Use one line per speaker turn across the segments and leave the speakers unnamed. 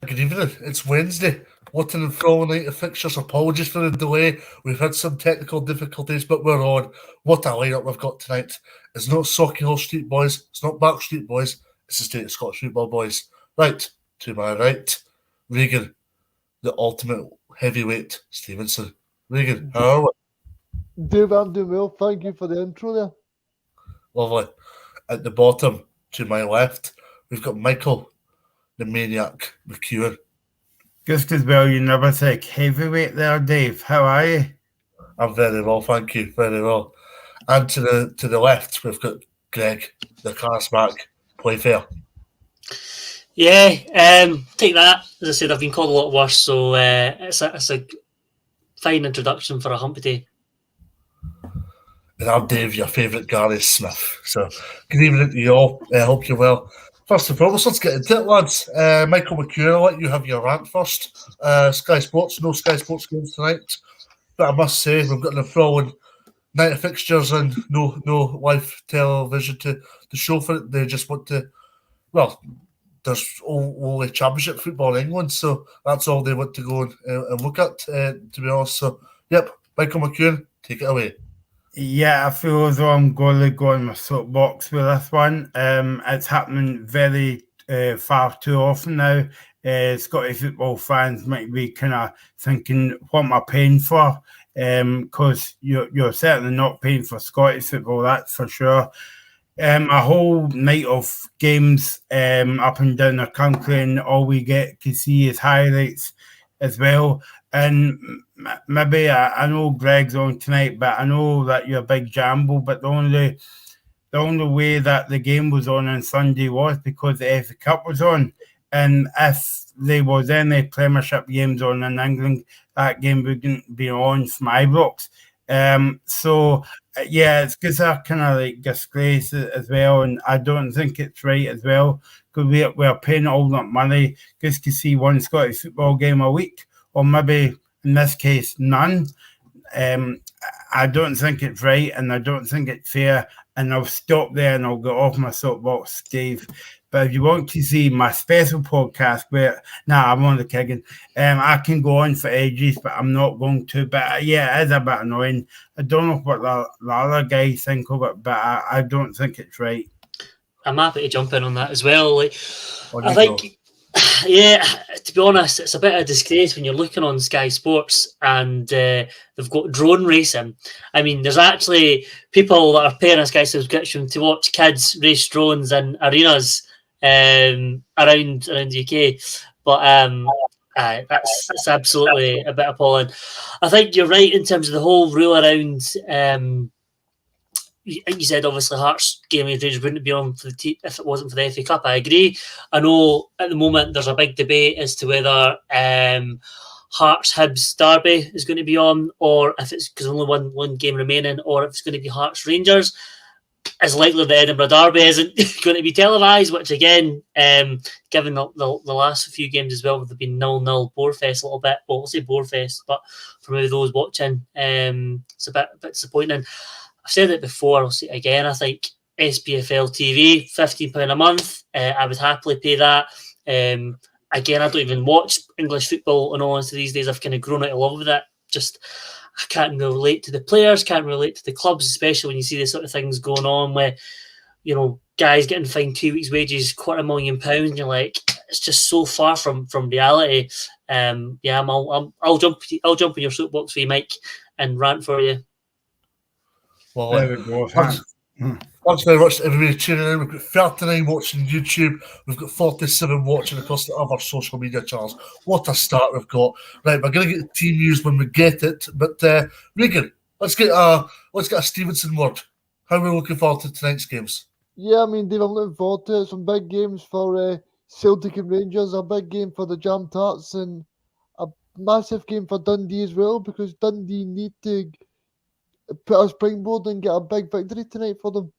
Good evening. It's Wednesday. What an enthralling night of fixtures. Apologies for the delay. We've had some technical difficulties, but we're on. What a lineup we've got tonight. It's not Sauchiehall Street Boys. It's not Backstreet Boys. It's the State of Scottish Football Boys. Right, to my right, Regan, the ultimate heavyweight Stevenson. Regan, how are we?
Dave, I'm doing well. Thank you for the intro there.
Lovely. At the bottom, to my left, we've got Michael, the maniac McEwen.
Just as well, you never take heavyweight there, Dave. How are you?
I'm very well, thank you. Very well. And to the left, we've got Greg, the charismatic Playfair.
Yeah, take that. As I said, I've been called a lot worse, so it's a fine introduction for a humpy day.
And I'm Dave, your favourite Gary Smith. So, good evening to you all. I hope you're well. First and foremost, let's get into it, lads. Michael McEwen, I'll let you have your rant first. Sky Sports, no Sky Sports games tonight. But I must say, we've got an enthralling night of fixtures and no live television to show for it. They just want to, well, there's only championship football in England, so that's all they want to go and look at, to be honest. So, yep, Michael McEwen, take it away.
Yeah, I feel as though I'm going to go on my soapbox with this one. It's happening very far too often now. Scottish football fans might be kind of thinking, what am I paying for? Because you're certainly not paying for Scottish football, that's for sure. A whole night of games up and down the country, and all we get to see is highlights as well. And maybe I know Greg's on tonight, but I know that you're a big Jambo, but the only way that the game was on Sunday was because the FA Cup was on. And if there was any Premiership games on in England, that game wouldn't be on from Ibrox. So, yeah, it's because they're kind of like disgrace as well, and I don't think it's right as well, because we're paying all that money just to see one Scottish football game a week, or maybe in this case none. I don't think it's right, and I don't think it's fair, and I'll stop there and I'll get off my soapbox, Dave. But if you want to see my special podcast, I'm only kidding. I can go on for ages, but I'm not going to. But yeah, it is a bit annoying. I don't know what the other guys think of it, but I don't think it's right.
I'm happy to jump in on that as well. Like, I think, yeah, to be honest, it's a bit of a disgrace when you're looking on Sky Sports and they've got drone racing. I mean, there's actually people that are paying a Sky subscription to watch kids race drones in arenas around the UK, but that's absolutely a bit appalling. I think you're right in terms of the whole rule around. You said obviously Hearts game with Rangers wouldn't be on for the if it wasn't for the FA Cup. I agree. I know at the moment there's a big debate as to whether Hearts Hibs Derby is going to be on, or if it's because only one game remaining, or if it's going to be Hearts Rangers. It's likely the Edinburgh Derby isn't going to be televised, which again, given the last few games as well, they've been 0-0 Borefest a little bit. Well, we'll say Borefest, but for maybe those watching, it's a bit disappointing. I've said it before, I'll say it again. I think SPFL TV, £15 a month. I would happily pay that. Again, I don't even watch English football in all honesty these days. I've kind of grown out of love with it. Just I can't relate to the players, can't relate to the clubs, especially when you see this sort of things going on where, you know, guys getting fined 2 weeks' wages, £250,000, and you're like, it's just so far from reality. Yeah, I'll jump in your soapbox for you, Mike, and rant for you.
Well,
there we go.
Thanks very much to everybody tuning in. We've got 39 watching YouTube. We've got 47 watching across the other social media channels. What a start we've got. Right, we're going to get the team news when we get it. But Regan, let's get a Stevenson word. How are we looking forward to tonight's games?
Yeah, I mean, Dave, I'm looking forward to it. Some big games for Celtic and Rangers, a big game for the Jam Tarts, and a massive game for Dundee as well, because Dundee need to put a springboard and get a big victory tonight for them.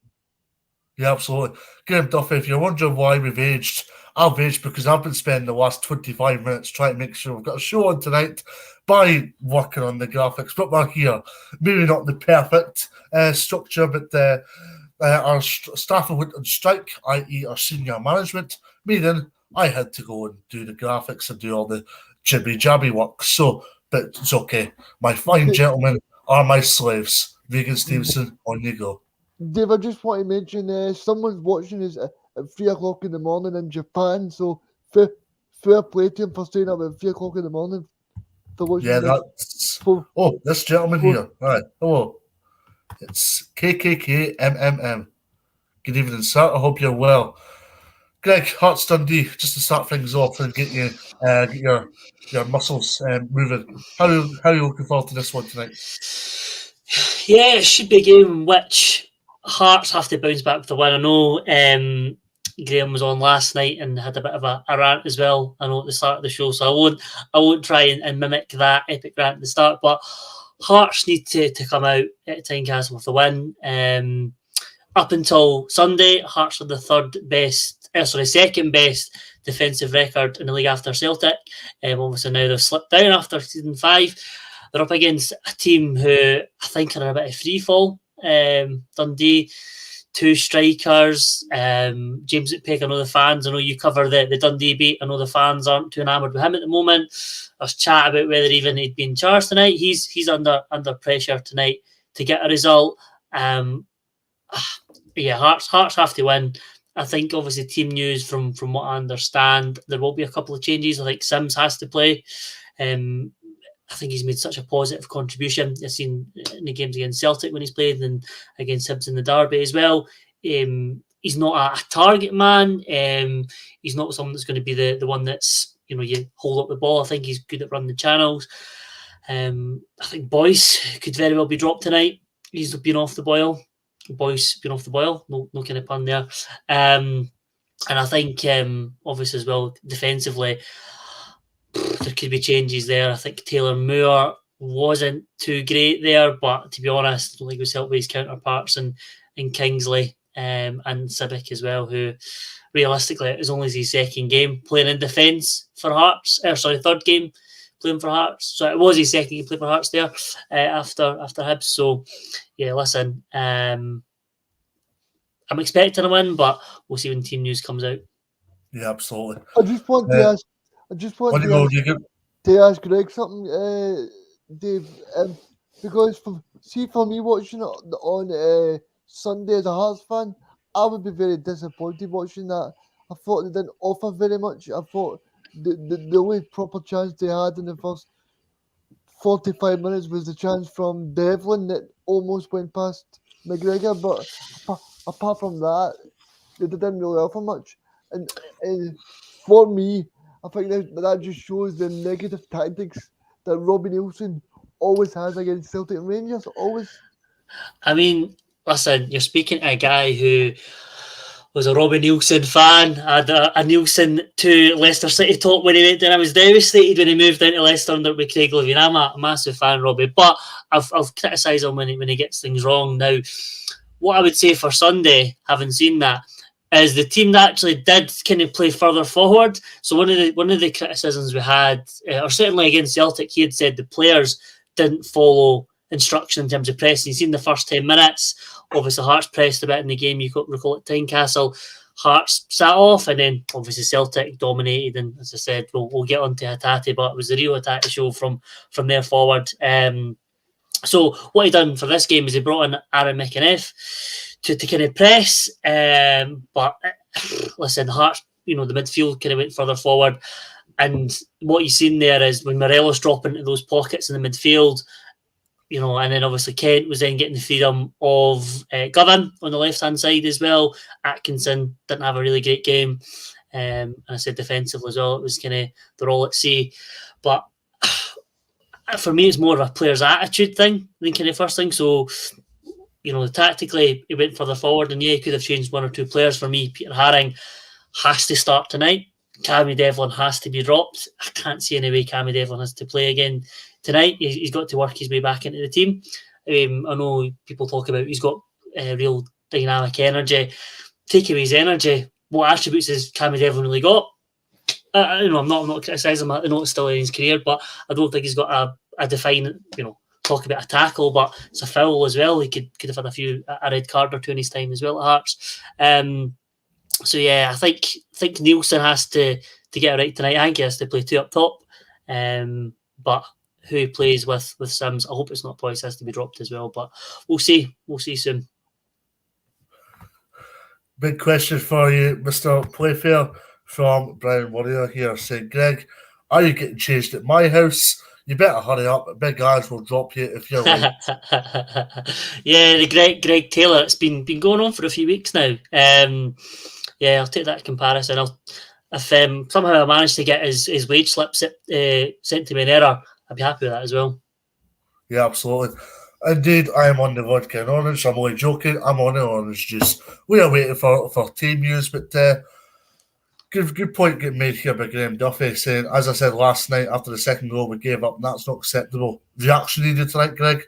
Yeah, absolutely. Graham Duffy, if you're wondering why we've aged, I've aged because I've been spending the last 25 minutes trying to make sure we've got a show on tonight by working on the graphics. But we're here. Maybe not the perfect structure, but our staff went on strike, i.e. our senior management, meaning I had to go and do the graphics and do all the jibby-jabby work. So, but it's okay. My fine gentlemen are my slaves. Regan Stevenson, on you go.
Dave, I just want to mention someone's watching us at 3 o'clock in the morning in Japan, so fair play to him for staying up at 3 o'clock in the morning for watching
Yeah,
this.
that's... Oh, this gentleman here. All right, hello. It's KKKMMM. Good evening, sir. I hope you're well. Greg, Hearts Dundee, just to start things off and get you get your muscles moving. How are you looking forward to this one tonight?
Yeah, it should be a game which Hearts have to bounce back with the win. I know Graham was on last night and had a bit of a rant as well. I know at the start of the show, so I won't try and mimic that epic rant at the start. But Hearts need to come out at Tynecastle with the win. Up until Sunday, Hearts were the second best defensive record in the league after Celtic. Obviously now they've slipped down after season 5. They're up against a team who I think are in a bit of free fall. Dundee, 2 strikers. James McPake, I know the fans. I know you cover the Dundee beat. I know the fans aren't too enamoured with him at the moment. There's chat about whether even he'd been charged tonight. He's under pressure tonight to get a result. Yeah, Hearts have to win. I think obviously team news from what I understand, there will be a couple of changes. I think Sims has to play. I think he's made such a positive contribution. I've seen in the games against Celtic when he's played and against Hibs in the derby as well. He's not a target man. He's not someone that's going to be the one that's, you hold up the ball. I think he's good at running the channels. I think Boyce could very well be dropped tonight. He's been off the boil. Boyce been off the boil. No kind of pun there. And I think obviously as well defensively, there could be changes there. I think Taylor Moore wasn't too great there, but to be honest, I don't think he was helped by his counterparts in Kingsley and Civic as well, who realistically it was only his second game playing in defence for Hearts. Third game playing for Hearts. So it was his second game playing for Hearts there after Hibs. So yeah, listen, I'm expecting a win, but we'll see when team news comes out.
Yeah, absolutely.
I just want to ask Greg something, Dave, because for me watching it on Sunday as a Hearts fan, I would be very disappointed watching that. I thought they didn't offer very much. I thought the only proper chance they had in the first 45 minutes was the chance from Devlin that almost went past McGregor, but apart from that, they didn't really offer much. And for me, I think that just shows the negative tactics that Robbie Nielsen always has against Celtic and Rangers. Always.
I mean, listen, you're speaking to a guy who was a Robbie Nielsen fan. I had a Nielsen to Leicester City top when he went down. I was devastated when he moved down to Leicester under with Craig Levein. I'm a massive fan, Robbie, but I've criticised him when he gets things wrong. Now, what I would say for Sunday, having seen that, is the team that actually did kind of play further forward. So one of the criticisms we had, or certainly against Celtic, he had said the players didn't follow instruction in terms of pressing. You've seen the first 10 minutes. Obviously, Hearts pressed a bit in the game. You could recall at Tynecastle, Hearts sat off, and then obviously Celtic dominated. And as I said, we'll get on to Hatate, but it was the real Hatate show from there forward. So what he done for this game is he brought in Aaron McInnes to kind of press. But listen, Hearts, the midfield kind of went further forward. And what you've seen there is when Morelos drop into those pockets in the midfield, and then obviously Kent was then getting the freedom of Govan on the left-hand side as well. Atkinson didn't have a really great game. And I said defensively as well, it was kind of, they're all at sea. But for me, it's more of a player's attitude thing than kind of first thing. So, tactically, he went further forward, and yeah, he could have changed one or two players. For me, Peter Haring has to start tonight. Cammy Devlin has to be dropped. I can't see any way Cammy Devlin has to play again tonight. He's got to work his way back into the team. I know people talk about he's got real dynamic energy. Take away his energy. What attributes has Cammy Devlin really got? I'm not criticising him. I know it's still in his career, but I don't think he's got a defined, talk about a tackle, but it's a foul as well. He could have had a red card or two in his time as well at Hearts. So yeah, I think Nielsen has to get it right tonight. I think he has to play 2 up top. But who he plays with Sims, I hope it's not Boyce has to be dropped as well. But we'll see. We'll see soon.
Big question for you, Mr. Playfair, from Brian Warrior here, saying, Greg, are you getting changed at my house? You better hurry up. Big Ads will drop you if you're late.
Yeah, the Greg Taylor. It's been going on for a few weeks now. Yeah, I'll take that comparison. If somehow I manage to get his wage slip sent to me in error, I'd be happy with that as well.
Yeah, absolutely. Indeed, I am on the vodka and orange. I'm only joking. I'm on the orange juice. We are waiting for team news, but good point getting made here by Graham Duffy, saying, as I said last night, after the second goal we gave up, that's not acceptable. Reaction needed tonight, Greg?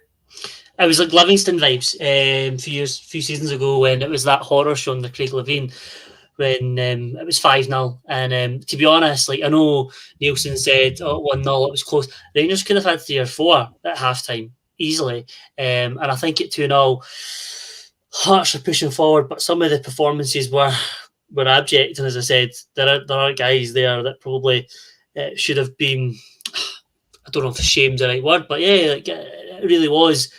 It was like Livingston vibes a few seasons ago when it was that horror show on the Craig Levein when it was 5-0. And to be honest, like I know Nielsen said 1-0, it was close. Rangers could have had 3 or 4 at halftime easily. And I think at 2-0, Hearts are pushing forward, but some of the performances were abject. And as I said, there are guys there that probably should have been, I don't know if shame's the right word, but yeah, like, it really was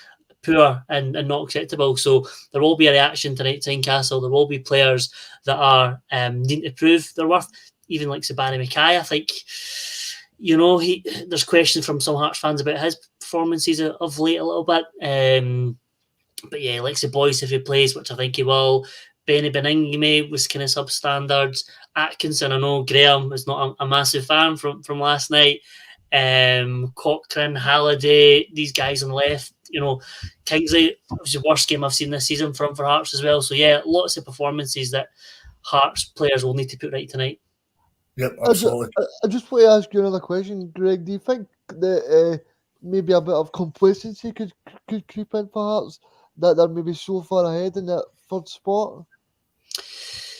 poor and not acceptable. So there will be a reaction tonight to Tynecastle. There will be players that are needing to prove their worth. Even like Sabani Mackay, I think, there's questions from some Hearts fans about his performances of late a little bit. But yeah, like the Boyce if he plays, which I think he will. Benny Beningame was kind of substandard. Atkinson, I know Graham is not a massive fan from last night. Cochrane, Halliday, these guys on the left. Kingsley, it was the worst game I've seen this season for Hearts as well. So yeah, lots of performances that Hearts players will need to put right tonight.
Yep, absolutely.
I just want to ask you another question, Greg. Do you think that maybe a bit of complacency could creep in for Hearts, that they're maybe so far ahead in that third spot?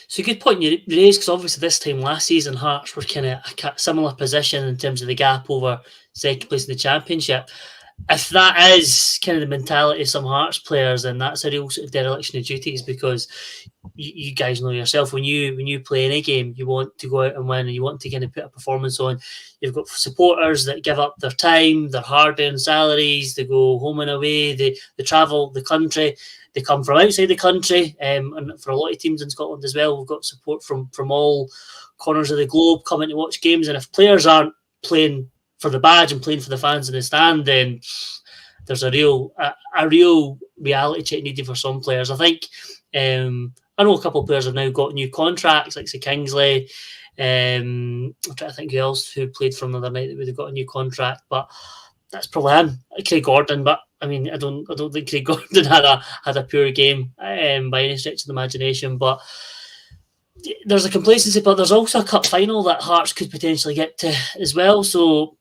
So a good point you raised, because obviously this time last season Hearts were kind of a similar position in terms of the gap over second place in the Championship. If that is kind of the mentality of some Hearts players, then that's a real sort of dereliction of duties, because you guys know yourself, when you play any game, you want to go out and win, and you want to kind of put a performance on. You've got supporters that give up their time, their hard-earned salaries, they go home and away, they travel the country, they come from outside the country, and for a lot of teams in Scotland as well, we've got support from all corners of the globe coming to watch games. And if players aren't playing for the badge and playing for the fans in the stand, then there's a real reality check needed for some players. I think I know a couple of players have now got new contracts, like Kingsley. I'm trying to think who played from the other night that would have got a new contract, but that's probably him. Craig Gordon, but I mean, I don't think Craig Gordon had a poor game by any stretch of the imagination. But there's a complacency, but there's also a cup final that Hearts could potentially get to as well. So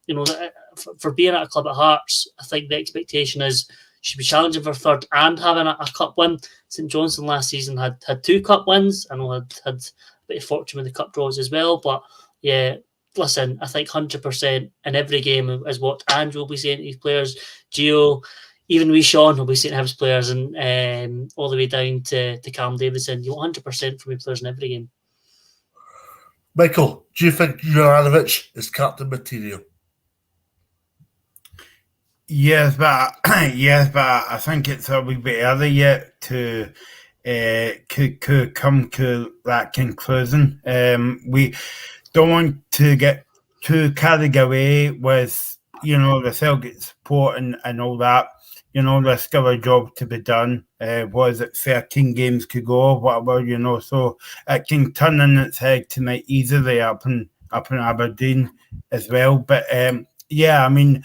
for being at a club at Hearts, I think the expectation is should be challenging for third and having a cup win. St Johnstone last season had 2 cup wins. I know had a bit of fortune with the cup draws as well. But yeah, listen, I think 100% in every game is what Andrew will be saying to these players. Gio, even wee Sean will be saying to his players, and all the way down to Callum Davidson. You want 100% from your players in every game.
Michael, do you think Juranovic is captain material?
Yes, but I think it's a wee bit early yet to come to that conclusion. We don't want to get too carried away with the Celtic support and all that. There's still a job to be done. Was it 13 games to go, whatever, so it can turn in its head tonight easily up in Aberdeen as well. But yeah, I mean,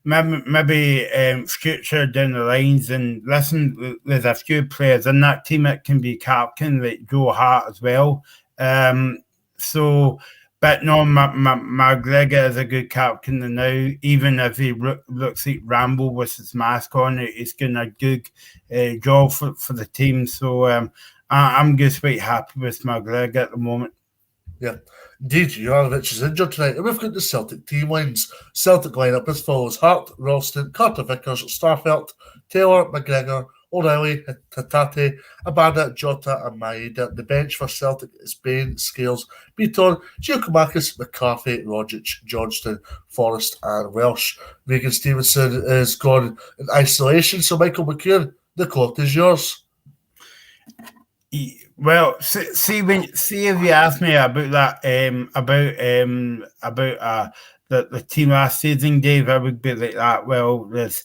maybe future down the lines, and listen, there's a few players in that team that can be captain, like Joe Hart as well. But no, McGregor is a good captain now. Even if he looks like Rambo with his mask on, he's doing a good job for the team. So I'm just quite happy with McGregor at the moment.
Yeah, indeed, Juranovic is injured tonight. And we've got the Celtic team lines. Celtic lineup as follows: Hart, Ralston, Carter Vickers, Starfelt, Taylor, McGregor, O'Reilly, Hatate, Abada, Jota, and Maeda. The bench for Celtic is Bain, Scales, Beaton, Giacomakis, McCarthy, Rogic, Johnston, Forrest, and Welsh. Regan Stevenson is gone in isolation, so Michael McCune, the clock is yours.
Well, see if you asked me about that, the team last season, Dave, I would be like that. Well, there's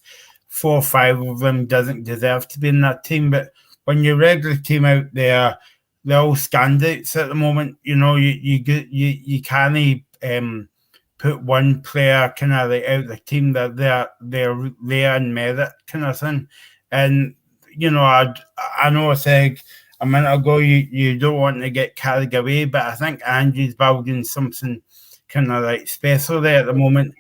4 or 5 of them doesn't deserve to be in that team, but when your regular team out there, they're all standouts at the moment. You know, you can't put one player kind of like out the team that they're there in merit kind of thing. And you know, I know I said a minute ago you don't want to get carried away, but I think Angie's building something kind of like special there at the moment.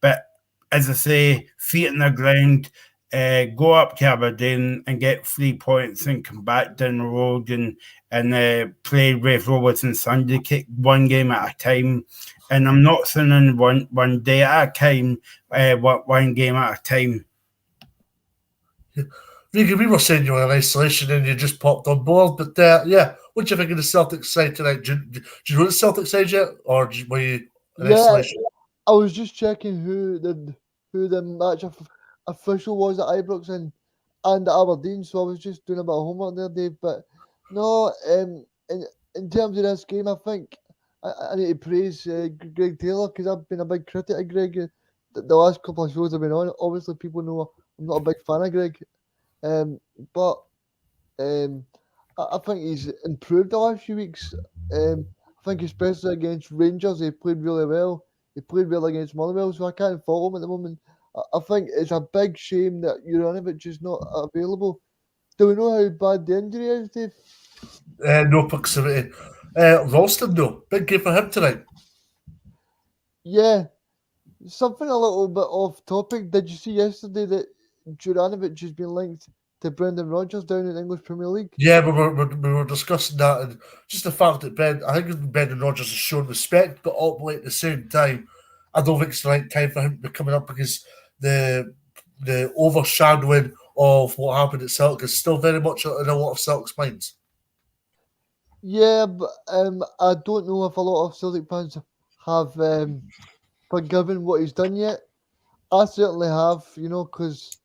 But as I say, feet in the ground, go up to Aberdeen and get 3 points and come back down the road and play Rafe Roberts and Sunday, kick one game at a time. And I'm not saying one day at a time, one game at a time.
Regan, we were saying you were in isolation and you just popped on board, but what do you think of the Celtic side tonight? Do you know the Celtic side yet, or were you in isolation?
I was just checking who the match official was at Ibrox and Aberdeen, so I was just doing a bit of homework there, Dave. But no, in terms of this game, I think I need to praise Greg Taylor, because I've been a big critic of Greg. The last couple of shows I've been on, obviously people know I'm not a big fan of Greg. But I think he's improved the last few weeks. I think especially against Rangers, he played really well. He played well against Motherwell, so I can't follow him at the moment. I think it's a big shame that Juranovic is not available. Do we know how bad the injury is, Dave?
No proximity. Ralston, though. Big game for him tonight.
Yeah. Something a little bit off topic. Did you see yesterday that Juranovic has been linked to Brendan Rodgers down in the English Premier League?
Yeah, we were discussing that, and just the fact that I think Brendan Rodgers has shown respect, but ultimately at the same time, I don't think it's the right time for him to be coming up, because the overshadowing of what happened at Celtic is still very much in a lot of Celtic's minds.
Yeah, but I don't know if a lot of Celtic fans have forgiven what he's done yet. I certainly have, because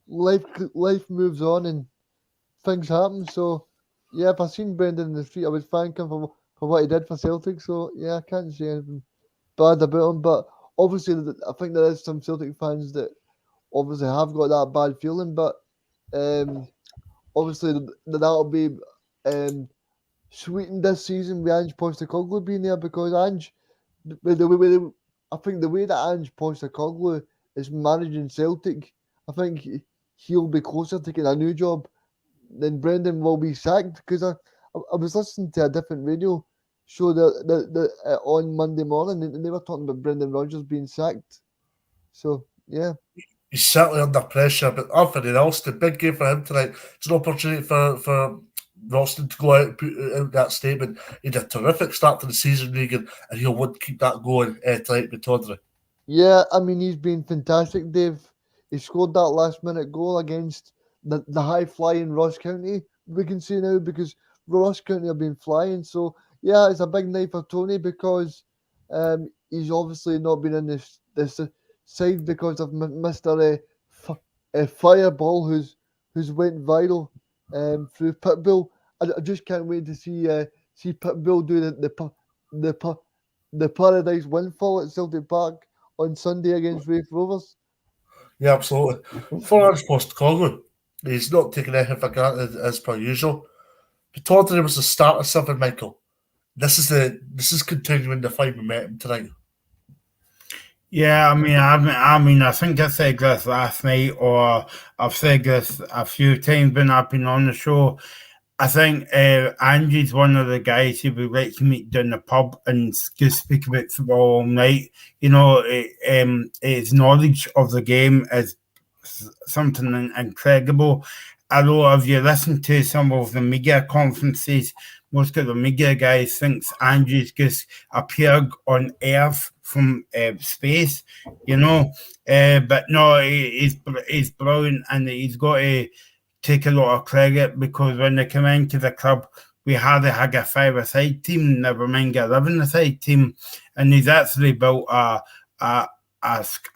life moves on and things happen. So, yeah, if I seen Brendan in the street, I would thank him for what he did for Celtic. So, yeah, I can't say anything bad about him. But obviously, I think there is some Celtic fans that obviously have got that bad feeling. But obviously, that'll be sweetened this season with Ange Postecoglou being there, because Ange, I think the way that Ange Postecoglou is managing Celtic, I think he'll be closer to getting a new job than Brendan will be sacked. Because I was listening to a different radio show that on Monday morning, and they were talking about Brendan Rodgers being sacked. So, yeah.
He's certainly under pressure, but Anthony Ralston, big game for him tonight. It's an opportunity for Ralston to go out and put out that statement. He had a terrific start to the season, Regan, and he'll want to keep that going tonight with Pittodrie.
Yeah, I mean, he's been fantastic, Dave. He scored that last-minute goal against the high-flying Ross County, we can see now, because Ross County have been flying. So, yeah, it's a big night for Tony, because he's obviously not been in this side because of Mr. Fireball, who's went viral through Pitbull. I just can't wait to see Pitbull do the Paradise Windfall at Celtic Park on Sunday against Rafe Rovers.
Yeah, absolutely. For Ange Postecoglou, he's not taking anything for granted as per usual. Pittodrie was the start of something, Michael. This is continuing to find momentum tonight.
Yeah, I mean, I think I said this last night, or I've said this a few times when I've been on the show. I think Angie's one of the guys who would like to meet down the pub and just speak about football all night. His knowledge of the game is something incredible. Although if you listen to some of the media conferences most of the media guys thinks Andrew's just appeared on Earth from space, you know. But no, he's brilliant, and he's got to take a lot of credit, because when they came into the club, we hardly had a 5-a-side team, never mind a 11-a-side team, and he's actually built a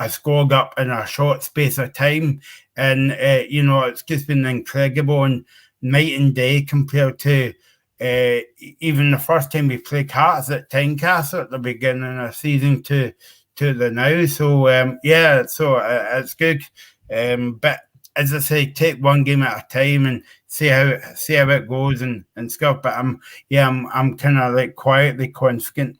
squad up in a short space of time, and you know, it's just been incredible and night and day compared to even the first time we played Hearts at Tynecastle at the beginning of the season to the now. So yeah, so it's good, but as I say, take one game at a time and see how it goes and stuff. But I'm kind of like quietly confident.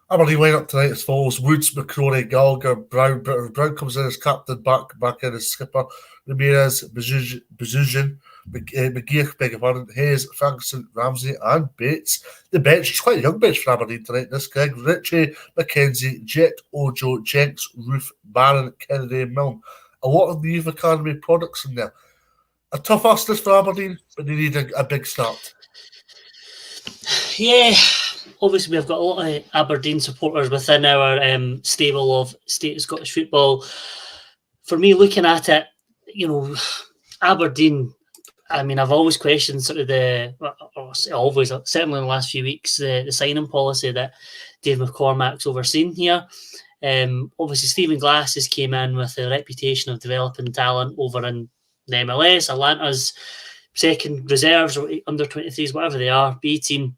Aberdeen line up tonight as follows: Woods, McCrory, Gallagher, Brown. Brown comes in as captain, back in as skipper. Ramirez, Bazuzin, McGeer, beg your pardon, Hayes, Ferguson, Ramsey, and Bates. The bench is quite a young bench for Aberdeen tonight. This Greg, Ritchie, McKenzie, Jet, Ojo, Jenks, Roof, Barron, Kennedy, and Milne. A lot of the youth academy products in there. A tough ask this for Aberdeen, but they need a big start.
Yeah, obviously we've got a lot of Aberdeen supporters within our stable of state of Scottish football. For me, looking at it, you know, Aberdeen, I mean, I've always questioned sort of certainly in the last few weeks, the signing policy that Dave McCormack's overseen here. Obviously, Stephen Glass has came in with a reputation of developing talent over in the MLS. Atlanta's second reserves or under 23s, whatever they are, B team.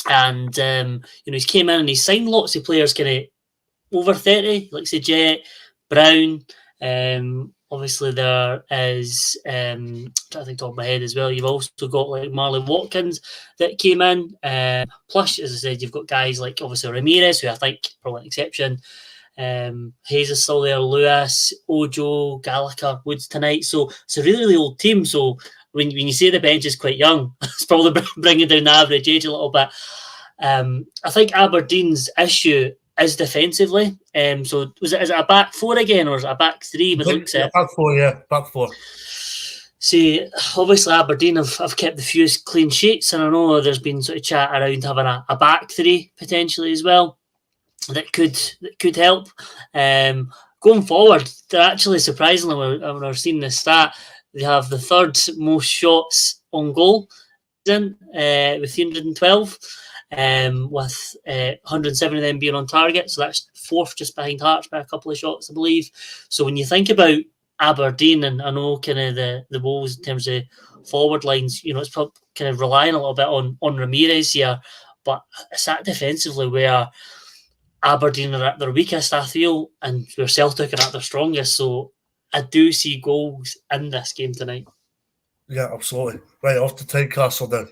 And, you know, he's came in and he's signed lots of players kind of over 30, like say Jet, Brown. Obviously, there is, I'm trying to think top of my head as well. You've also got like Marley Watkins that came in. Plus, as I said, you've got guys like obviously Ramirez, who I think probably an exception. Hayes is still there, Lewis, Ojo, Gallagher, Woods tonight. So it's a really, really old team. So when you say the bench is quite young, it's probably bringing down the average age a little bit. I think Aberdeen's issue is defensively. So is it a back four again, or is it a back three? But looks at
back four, yeah, back four.
See, obviously Aberdeen have kept the fewest clean sheets, and I know there's been sort of chat around having a back three potentially as well. That could help. Going forward, they're actually surprisingly, when I've seen this stat, they have the third most shots on goal with 312. With 107 of them being on target. So that's fourth just behind Hearts by a couple of shots, I believe. So when you think about Aberdeen, and I know kind of the woes in terms of forward lines, you know, it's probably kind of relying a little bit on Ramirez here, but it's that defensively where Aberdeen are at their weakest, I feel, and where Celtic are at their strongest. So I do see goals in this game tonight.
Yeah, absolutely. Right, off to Tynecastle then.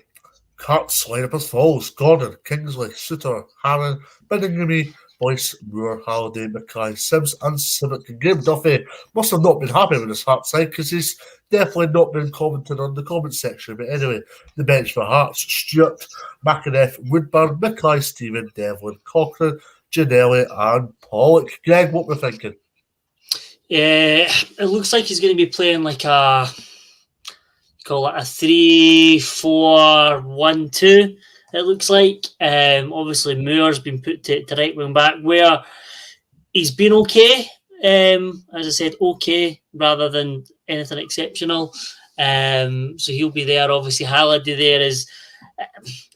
Hearts line up as follows: Gordon, Kingsley, Suter, Harron, Binningham, Boyce, Moore, Halliday, Mackay, Sims, and Civic. And Graham Duffy must have not been happy with his Hearts side, because he's definitely not been commented on the comment section. But anyway, the bench for Hearts: Stewart, McInnes, Woodburn, Mackay, Stephen, Devlin, Cochrane, Janelli, and Pollock. Greg, what we're thinking?
Yeah, it looks like he's going to be playing like a 3-4-1-2. It looks like. Obviously, Moore's been put to right wing back, where he's been okay. As I said, okay rather than anything exceptional. So he'll be there. Obviously, Halliday there is.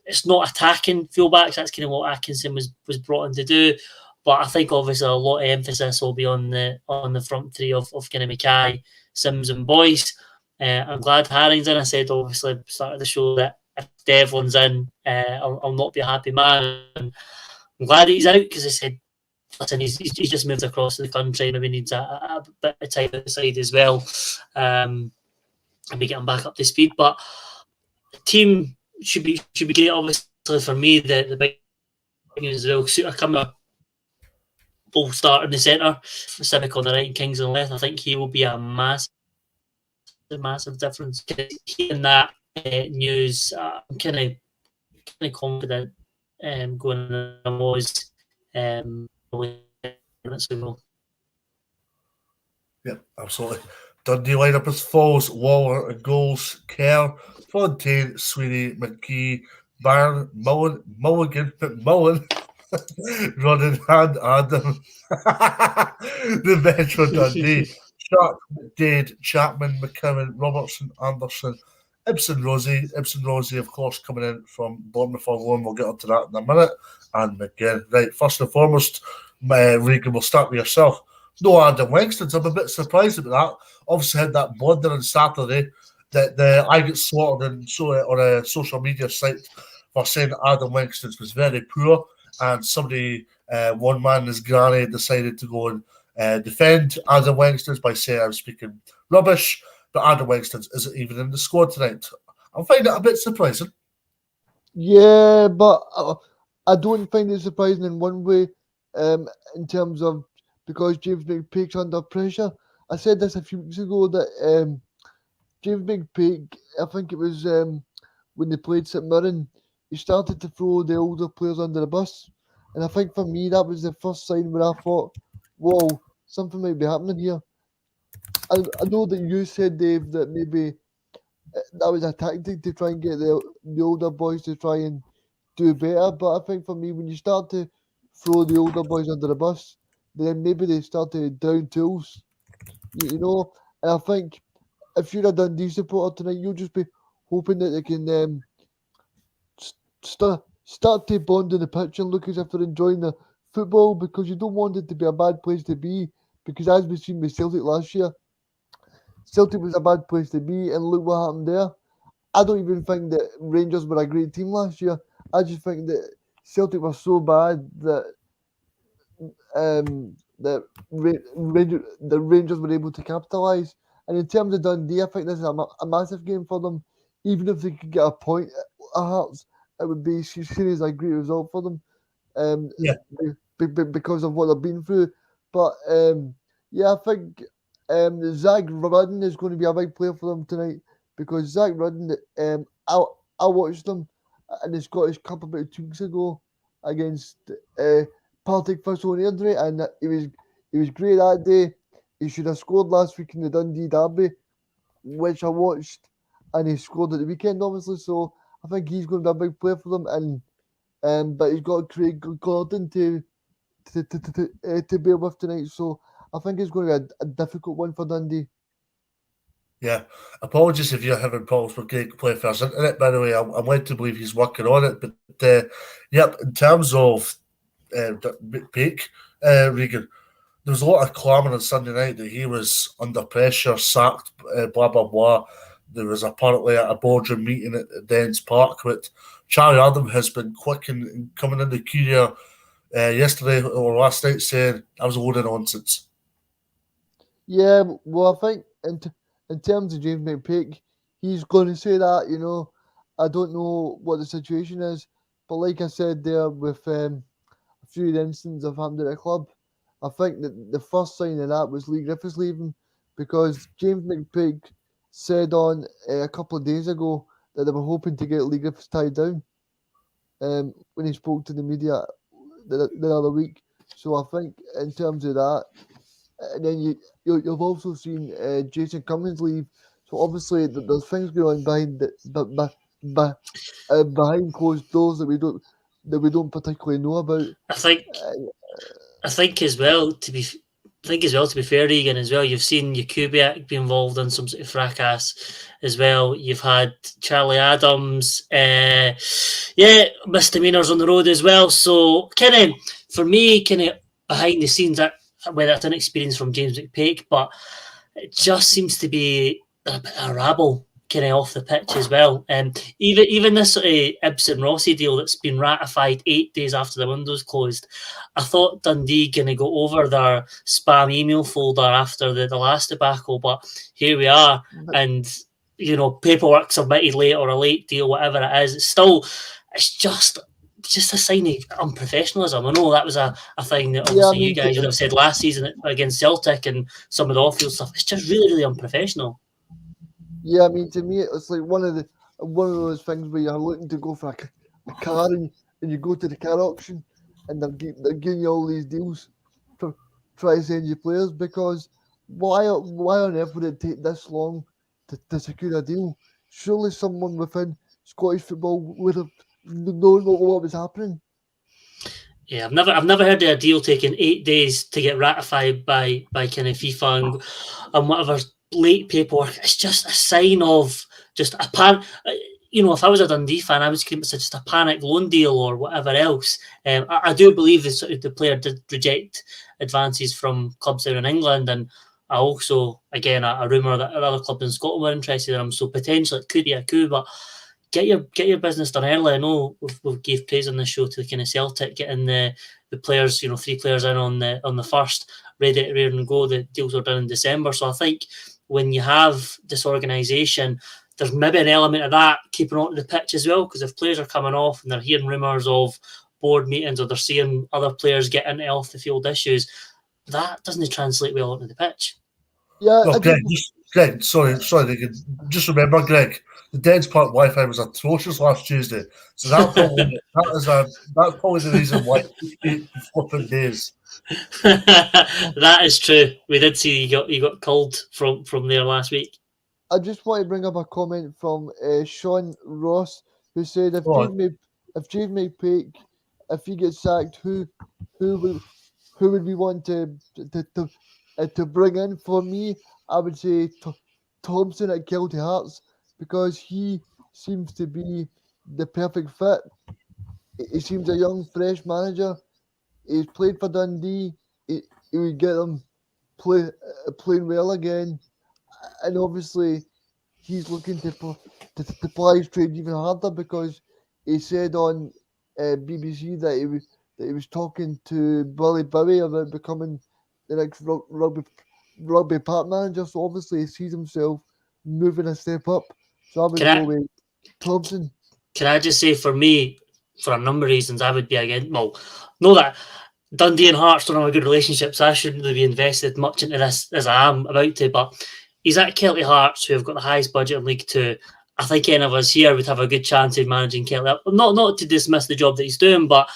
It's not attacking fullbacks. That's kind of what Atkinson was brought in to do. But I think obviously a lot of emphasis will be on the front three of kind of Mackay, Sims, and Boyce. I'm glad Harring's in. I said obviously at the start of the show that if Devlin's in, I'll not be a happy man. And I'm glad that he's out, because I said, listen, he's just moved across the country, maybe needs a bit of time outside as well, and be getting back up to speed. But the team should be great. Obviously for me, the big thing as well, Suter coming up, full start in the centre, Civic on the right and Kings on the left. I think he will be a massive difference. Hearing that news, I'm kind of confident going on. I was minutes ago.
Yeah, absolutely. Dundee lineup as follows: Waller and goals, Kerr, Fontaine, Sweeney, McGee, Byrne, Mulligan, running hand Adam. The bench for Dundee: Sharp, McDade, Chapman, McKinnon, Robertson, Anderson, Ibsen Rosie, of course, coming in from Bournemouth on loan. We'll get onto that in a minute. And McGinn. Right, first and foremost, Regan, we'll start with yourself. No Adam Wexton. I'm a bit surprised about that. Obviously, had that blunder on Saturday that I get slaughtered on a social media site for saying Adam Wexton was very poor, and somebody, one man, his granny, decided to go and defend Adam Wexton by saying I was speaking rubbish. But Adam Wexton isn't even in the squad tonight. I find it a bit surprising.
Yeah, but I don't find it surprising in one way, in terms of because James McPake's under pressure. I said this a few weeks ago that James McPake, I think it was when they played St Mirren, he started to throw the older players under the bus. And I think for me, that was the first sign where I thought, whoa, something might be happening here. I know that you said, Dave, that maybe that was a tactic to try and get the older boys to try and do better. But I think for me, when you start to throw the older boys under the bus, then maybe they start to down tools, you know. And I think if you're a Dundee supporter tonight, you'll just be hoping that they can start to bond in the pitch and look as if they're enjoying the football, because you don't want it to be a bad place to be. Because as we've seen with Celtic last year, Celtic was a bad place to be, and look what happened there. I don't even think that Rangers were a great team last year. I just think that Celtic were so bad that the Rangers were able to capitalise. And in terms of Dundee, I think this is a massive game for them. Even if they could get a point at Hearts, it would be seen as a great result for them. Because of what they've been through. But yeah, I think Zach Rudden is going to be a big player for them tonight, because Zach Rudden, I watched them in the Scottish Cup about 2 weeks ago against Partick Thistle and Airdrie, and he was great that day. He should have scored last week in the Dundee derby, which I watched, and he scored at the weekend, obviously. So I think he's going to be a big player for them, and but he's got Craig Gordon to bear with tonight. So I think it's going to be a difficult one for Dundee.
Yeah, apologies if you're having problems with Greg Playfair's internet, by the way. I'm led to believe he's working on it. But, yep, in terms of McPake, Regan, there was a lot of clamour on Sunday night that he was under pressure, sacked, blah, blah, blah. There was apparently a boardroom meeting at Dens Park, but Charlie Adam has been quick in coming in the queue here yesterday or last night saying I was a load of nonsense.
Yeah, well, I think in terms of James McPake, he's going to say that, you know. I don't know what the situation is, but like I said there, with a few incidents have happened at the club, I think that the first sign of that was Lee Griffiths leaving, because James McPake said on a couple of days ago that they were hoping to get Lee Griffiths tied down when he spoke to the media the other week. So I think in terms of that, and then you've also seen Jason Cummins leave. So obviously there's things going on behind closed doors that we don't particularly know about.
I think as well to be fair, Regan, as well, you've seen Jakubiak be involved in some sort of fracas as well. You've had Charlie Adams, misdemeanors on the road as well. So for me, behind the scenes, whether it's an experience from James McPake, but it just seems to be a bit of a rabble off the pitch as well. Even this sort of Ibsen Rossi deal that's been ratified 8 days after the window's closed, I thought Dundee going to go over their spam email folder after the last debacle, but here we are, and paperwork submitted late or a late deal, whatever it is, it's just a sign of unprofessionalism. I know that was a thing that obviously you guys would have said last season against Celtic and some of the off-field stuff. It's just really, really unprofessional.
Yeah, I mean, to me, it's like one of those things where you're looking to go for a car and you go to the car auction and they're giving you all these deals to try to send you players, because why on earth would it take this long to secure a deal? Surely someone within Scottish football would have known what was happening.
Yeah, I've never heard of a deal taking 8 days to get ratified by kind of FIFA and whatever late paperwork. It's just a sign of just a pan. You know, if I was a Dundee fan, I would scream it's just a panic loan deal or whatever else. I do believe the player did reject advances from clubs there in England, and I also, again, a rumour that other clubs in Scotland were interested in him. So potentially it could be a coup, but get your business done early. I know we've gave praise on this show to the kind of Celtic getting the players, 3 players in on the first, ready to go. The deals were done in December, so I think when you have disorganisation, there's maybe an element of that keeping on to the pitch as well. Because if players are coming off and they're hearing rumours of board meetings or they're seeing other players getting off the field issues, that doesn't translate well onto the pitch.
Yeah,
Well, Greg, sorry, just remember, Greg, the Dens Park Wi-Fi was atrocious last Tuesday, so that's probably the reason why it's flipping days.
That is true. We did see you got called from there last week.
I just want to bring up a comment from Sean Ross, who said if Jave McPake, if he gets sacked, who would we want to bring in? For me, I would say Thompson at Celtic Hearts, because he seems to be the perfect fit. He seems a young, fresh manager. He's played for Dundee. He would get them playing well again. And obviously, he's looking to ply his trade even harder, because he said on BBC that he was talking to Billy Bowie about becoming the next rugby park manager. So obviously, he sees himself moving a step up. So I would go with Thompson.
Can I just say, for me, for a number of reasons, I would be against. Well, know that Dundee and Hearts don't have a good relationship, so I shouldn't really be invested much into this as I am about to. But he's at Celtic Hearts, who have got the highest budget in League Two. I think any of us here would have a good chance of managing Celtic. Not to dismiss the job that he's doing, but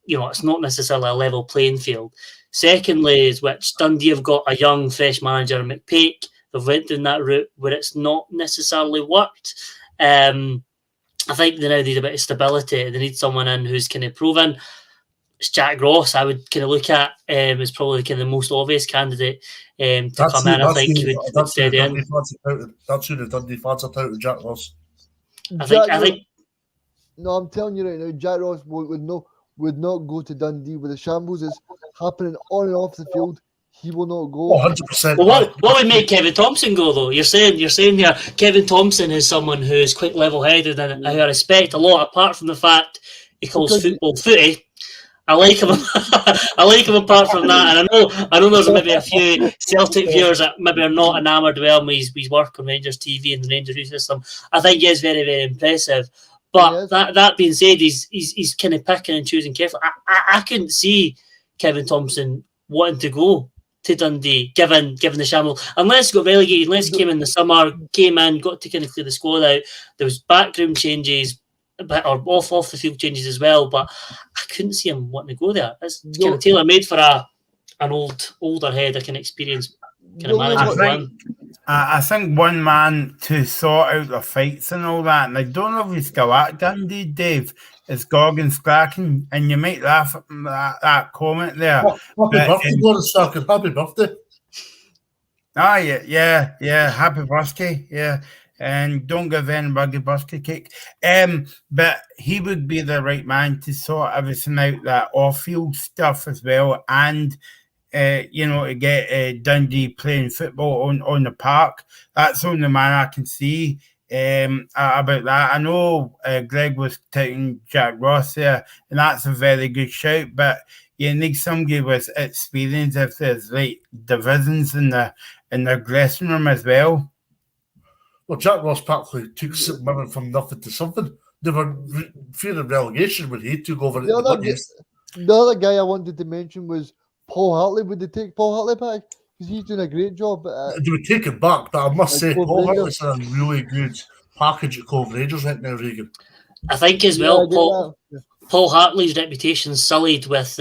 it's not necessarily a level playing field. Secondly, is which Dundee have got a young, fresh manager, McPake. They've went down that route where it's not necessarily worked. I think they now need a bit of stability. They need someone in who's kind of proven. It's Jack Ross, I would kind of look at as probably kind of the most obvious candidate to come in. I think he would steady in.
That's who the Dundee fans are touting, Jack Ross.
I think.
No, I'm telling you right now, Jack Ross would not go to Dundee with the shambles that's happening on and off the field. He will not go.
100%.
Well, what would make Kevin Thompson go, though? You're saying here Kevin Thompson is someone who is quite level-headed and who I respect a lot, apart from the fact he calls football footy. I like him. I like him apart from that, and I know there's maybe a few Celtic viewers that maybe are not enamoured with him. His work on Rangers TV and the Rangers youth system. I think he is very, very impressive. But that being said, he's kind of picking and choosing carefully. I couldn't see Kevin Thompson wanting to go to Dundee, given the shamble. Unless he got relegated, unless he came in the summer, got to kind of clear the squad out. There was backroom changes, or off the field changes as well. But I couldn't see him wanting to go there. It's kind of tailor made for an older head, a kind of experienced kind of manager.
I think one man to sort out the fights and all that, and I don't know if he's still at Dundee, Dave, is Gorgon Scracken, and you might laugh at that comment there.
Happy birthday, Gorgon Scracken. Happy birthday.
Yeah. Happy birthday, yeah. And don't give anybody birthday cake. But he would be the right man to sort everything out, that off-field stuff as well, and to get Dundee playing football on the park. That's the only man I can see about that. I know Greg was taking Jack Ross there, and that's a very good shout, but you need somebody with experience if there's divisions in the dressing room as well.
Well, Jack Ross practically took St Mirren from nothing to something. They were fearing relegation when he took over.
The other guy I wanted to mention was Paul Hartley. Would they take Paul Hartley back? Because he's doing a great job.
They would take him back, but I must say, Paul Hartley's a really good package at Cove Rangers right now, Regan.
I think as well, Paul Hartley's reputation sullied with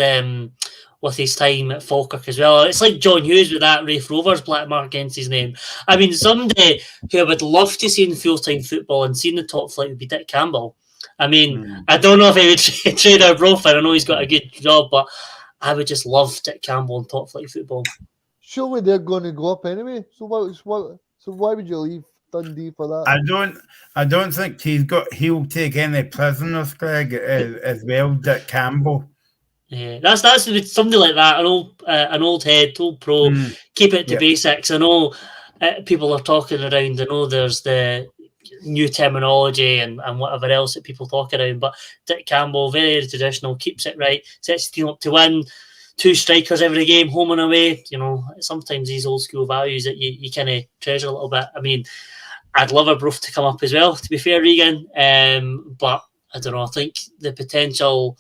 with his time at Falkirk as well. It's like John Hughes with that Rafe Rovers black mark against his name. I mean, somebody who I would love to see in full-time football and see in the top flight would be Dick Campbell. I mean, I don't know if he would trade our profile. I know he's got a good job, but I would just love Dick Campbell in top flight football.
Surely they're going to go up anyway. So why would you leave Dundee for that?
I don't think he'll take any prisoners, Greg, as well. Dick Campbell.
Yeah, that's somebody like that. An old head, old pro. Keep it to basics. I know people are talking around. I know there's the new terminology and whatever else that people talk around. But Dick Campbell, very traditional, keeps it right, sets the team up to win. 2 strikers every game, home and away. You know, sometimes these old school values that you kind of treasure a little bit. I mean, I'd love Arbroath to come up as well, to be fair, Regan. But I don't know. I think the potential,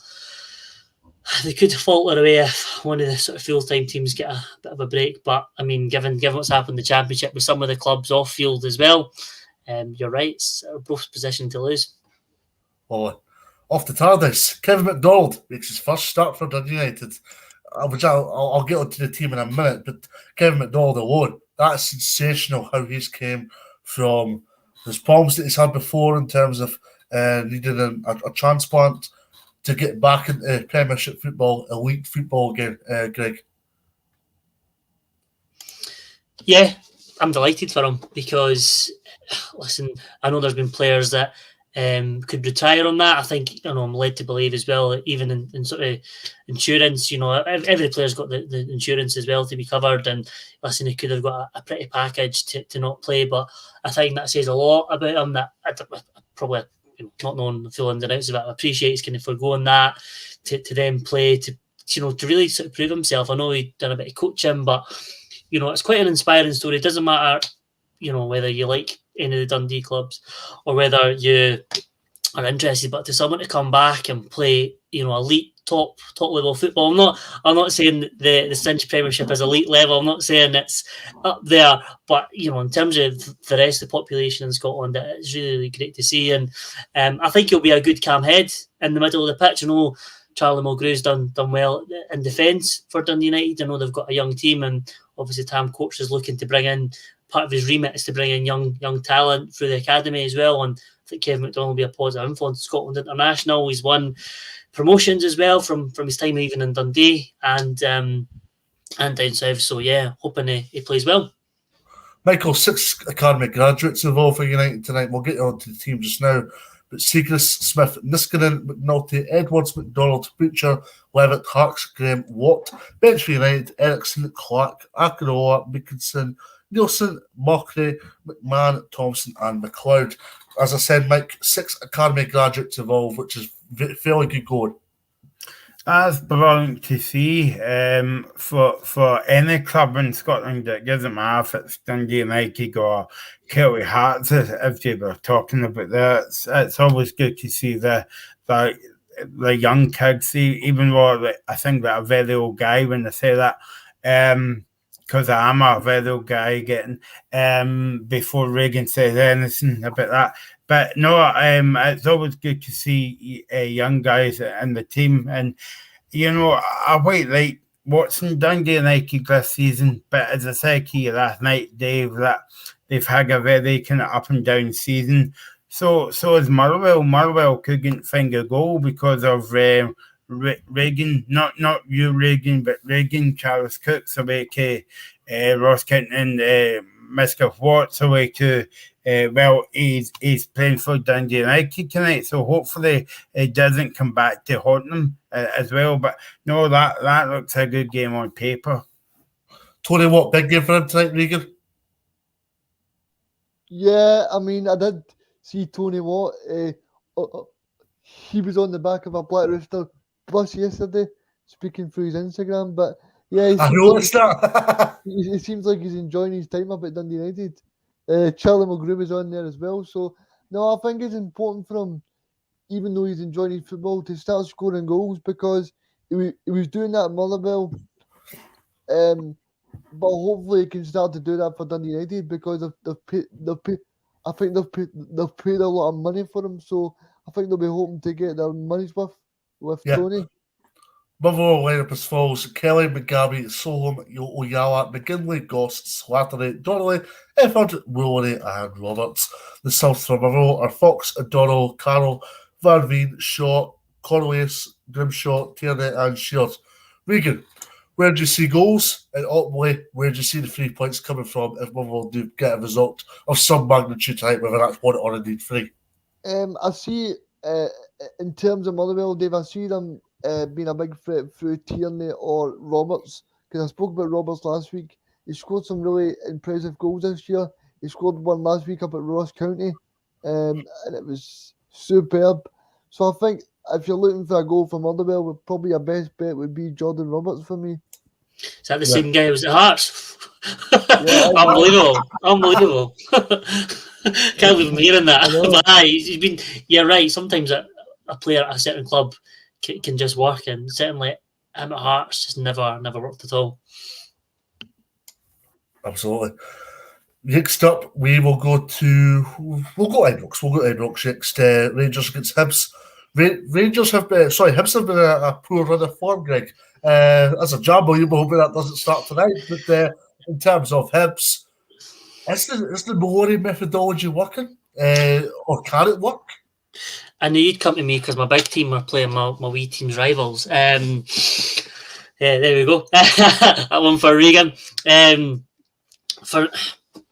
they could falter away if one of the sort of full-time teams get a bit of a break. But I mean, given what's happened in the Championship with some of the clubs off field as well, you're right. It's Arbroath's position to lose.
Well, off the TARDIS, Kevin McDonald makes his first start for Dundee United. Which I'll get onto the team in a minute, but Kevin McDonald alone, that's sensational how he's came from his problems that he's had before in terms of needing a transplant to get back into Premiership football, elite football again, Greg.
Yeah, I'm delighted for him because, listen, I know there's been players that could retire on that. I think, I'm led to believe as well, even in sort of insurance, every player's got the insurance as well to be covered. And listen, he could have got a pretty package to not play, but I think that says a lot about him that I probably not knowing the full ins and outs of it. I appreciate he's kind of foregoing that to then play to really sort of prove himself. I know he'd done a bit of coaching, but it's quite an inspiring story. It doesn't matter, whether you like any of the Dundee clubs or whether you are interested, but to someone to come back and play, elite top level football. I'm not saying the Cinch Premiership is elite level. I'm not saying it's up there, but in terms of the rest of the population in Scotland, it's really, really great to see. And I think he'll be a good cam head in the middle of the pitch. I know Charlie Mulgrew's done well in defence for Dundee United. I know they've got a young team, and obviously Tam Coates is looking to bring in, part of his remit is to bring in young talent through the academy as well. And I think Kevin McDonald will be a positive influence in Scotland International. He's won promotions as well from his time even in Dundee and down south. So yeah, hoping he plays well.
Michael, 6 academy graduates involved for United tonight. We'll get on to the team just now. But Seagrass, Smith, Niskanen, McNulty, Edwards, McDonald, Butcher, Levitt, Harks, Graham, Watt, bench for United, Ericsson, Clark, Akaroa, Mickinson, Nielsen, Mockery, McMahon, Thompson, and McLeod. As I said, Mike, 6 academy graduates involved, which is fairly good going.
That's brilliant to see for any club in Scotland. It doesn't matter if it's Dundee United or Kelty Hearts, if you were talking about that. It's always good to see the young kids, even though I think that a very old guy when they say that, because I am a very old guy getting before Reagan says anything about that. But no, it's always good to see young guys in the team. And, I quite like watching Dundee United this season. But as I said to you last night, Dave, that they've had a very kind of up and down season. So is Motherwell. Motherwell couldn't find a goal because of Reagan, not you, Reagan, but Reagan, Charles Cooks away to Ross Kenton, Miska Watts away to he's playing for Dundee United tonight, so hopefully it doesn't come back to haunt them as well. But no, that looks a good game on paper.
Tony Watt, big game for him tonight, Regan?
Yeah, I mean, I did see Tony Watt. He was on the back of a Black Rooster bus yesterday, speaking through his Instagram. But yeah,
I noticed that.
It seems like he's enjoying his time up at Dundee United. Charlie Mulgrew was on there as well. So no, I think it's important for him, even though he's enjoying his football, to start scoring goals, because he was doing that at Motherwell. But hopefully he can start to do that for Dundee United, because I think they've paid a lot of money for him. So I think they'll be hoping to get their money's worth with Tony.
Motherwell lineup as follows: Kelly, McGabby, Solom, Oyala, McGinley, Goss, Slattery, Donnelly, Efford, Woolery, and Roberts. The South for Motherwell are Fox, O'Donnell, Carroll, Van Veen, Shaw, Cornelius, Grimshaw, Tierney, and Sheard. Regan, where do you see goals? And ultimately, where do you see the 3 points coming from if Motherwell do get a result of some magnitude tonight, whether that's one or indeed three?
I see, in terms of Motherwell, Dave, I see them being a big threat through Tierney or Roberts, because I spoke about Roberts last week. He scored some really impressive goals this year. He scored one last week up at Ross County, and it was superb. So I think if you're looking for a goal for Motherwell, probably your best bet would be Jordan Roberts for me.
Is that the same guy who was at Hearts?
Yeah,
Unbelievable. Can't believe I'm hearing that. But he's been. You're right. Sometimes a player at a certain club can just work, and certainly him at Hearts just never worked at all.
Absolutely. Next up, we'll go Ibrox. We'll go Ibrox next. Rangers against Hibs. Hibs have been a poor run of form, Greg. As a jamble, you'll be hoping that doesn't start tonight. But in terms of Hibs, is the Maloney methodology working? Or can it work?
I knew you'd come to me because my big team are playing my wee team's rivals. Yeah, there we go. That one for Regan. For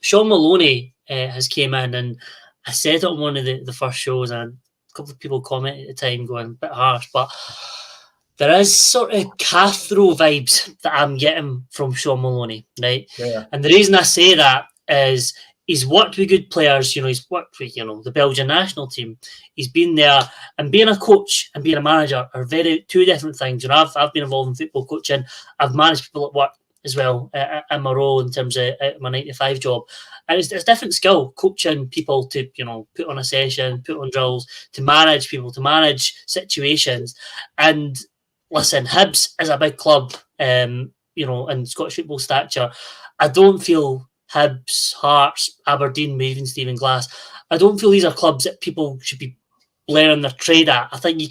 Sean Maloney has came in, and I said it on one of the first shows, and a couple of people commented at the time going a bit harsh, but there is sort of Cathro vibes that I'm getting from Sean Maloney, right?
Yeah.
And the reason I say that is he's worked with good players, he's worked with, the Belgian national team. He's been there, and being a coach and being a manager are two different things. I've been involved in football coaching. I've managed people at work as well in my role in terms of my 9-to-5 job. And it's a different skill, coaching people to, put on a session, put on drills, to manage people, to manage situations. And listen, Hibs is a big club, in Scottish football stature. I don't feel Hibs, Hearts, Aberdeen, maybe even Stephen Glass, I don't feel these are clubs that people should be learning their trade at. I think you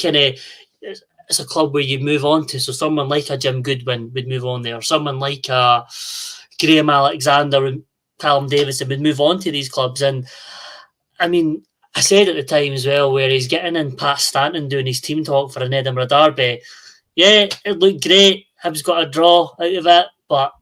it's a club where you move on to. So someone like a Jim Goodwin would move on there. Someone like a Graham Alexander and Callum Davison would move on to these clubs. And I mean, I said at the time as well, where he's getting in Pat Stanton doing his team talk for an Edinburgh derby. Yeah, it looked great. Hibs got a draw out of it, but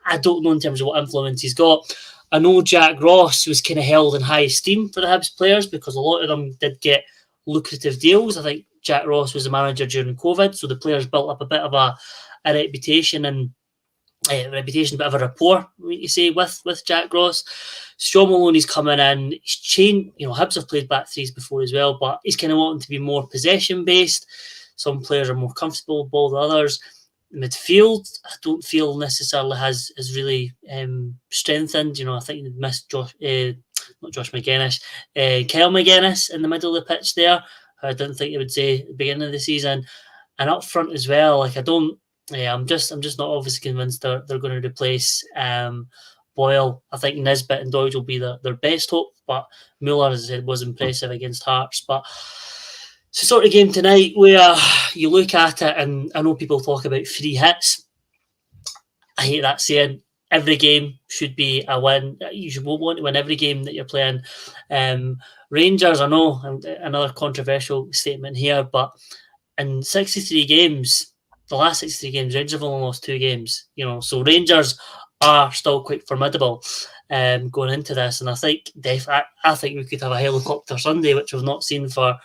I don't know in terms of what influence he's got. I know Jack Ross was kind of held in high esteem for the Hibs players because a lot of them did get lucrative deals. I think Jack Ross was the manager during COVID, so the players built up a bit of a reputation and a bit of a rapport, you say, with Jack Ross. Sean Maloney's coming in. He's changed. Hibs have played back threes before as well, but he's kind of wanting to be more possession based. Some players are more comfortable with ball than others. Midfield, I don't feel necessarily has really strengthened. I think they missed not Josh McGuinness, Kyle McGuinness in the middle of the pitch there. I didn't think they would say at the beginning of the season, and up front as well. I'm just not obviously convinced they're going to replace Boyle. I think Nisbet and Doyle will be their best hope, but Muller, as I said, was impressive against Hearts. But it's a sort of game tonight where you look at it, and I know people talk about free hits. I hate that saying. Every game should be a win. You should want to win every game that you're playing. Rangers, I know, another controversial statement here, but in 63 games, the last 63 games, Rangers have only lost 2 games. So Rangers are still quite formidable going into this, and I think I think we could have a helicopter Sunday, which we've not seen for